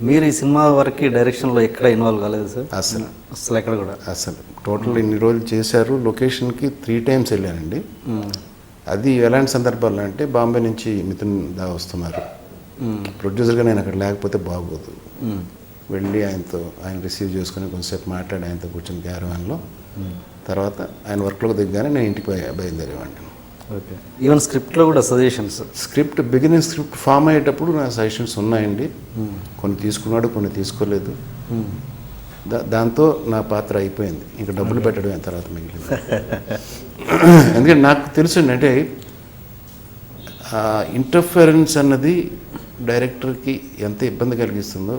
మీరు ఈ సినిమా వరకు డైరెక్షన్లో ఎక్కడ ఇన్వాల్వ్ కాలేదు సార్? అసలు ఎక్కడ కూడా? అసలు టోటల్ ఇన్ని రోజులు చేశారు. లొకేషన్కి 3 times వెళ్ళానండి. అది ఎలాంటి సందర్భాల్లో అంటే బాంబే నుంచి మిథున్ దా వస్తున్నారు, ప్రొడ్యూసర్గా నేను అక్కడ లేకపోతే బాగోదు, వెళ్ళి ఆయన రిసీవ్ చేసుకుని కొంచెంసేపు మాట్లాడి ఆయనతో కూర్చొని క్యారవాన్లో, తర్వాత ఆయన వర్క్లోకి దిగ్గానే నేను ఇంటికి బయలుదేరేవాడిని. ఓకే. ఈవెన్ స్క్రిప్ట్లో కూడా సజెషన్స్? బిగినింగ్ స్క్రిప్ట్ ఫామ్ అయ్యేటప్పుడు నా సజెషన్స్ ఉన్నాయండి. కొన్ని తీసుకున్నాడు, కొన్ని తీసుకోలేదు. దాంతో నా పాత్ర అయిపోయింది. ఇంకా డబ్బులు పెట్టడం తర్వాత మిగిలింది. ఎందుకంటే నాకు తెలుసు అంటే ఇంటర్ఫరెన్స్ అన్నది డైరెక్టర్కి ఎంత ఇబ్బంది కలిగిస్తుందో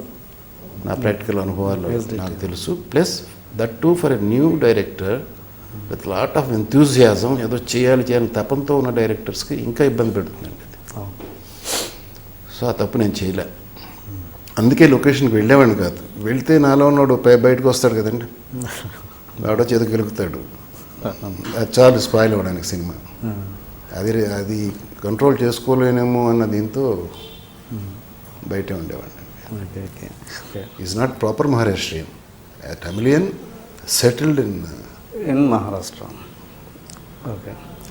నా ప్రాక్టికల్ అనుభవాలు నాకు తెలుసు. Plus that two for a new director with lot of enthusiasm, ఏదో చేయాలని తపంతో ఉన్న డైరెక్టర్స్కి ఇంకా ఇబ్బంది పెడుతుందండి అది. సో ఆ తప్పు నేను చేయలే. అందుకే లొకేషన్కి వెళ్ళేవాడిని కాదు. వెళ్తే నాలో ఉన్నాడు బయటకు వస్తాడు కదండి, వాడో చేతికి గెలుగుతాడు. అది చాలు స్పాయిల్ అవ్వడానికి సినిమా. అది కంట్రోల్ చేసుకోలేనేమో అన్న దీంతో బయటే ఉండేవాడిని. Is not proper Maharashtrian, Tamilian settled in Maharashtra. Okay.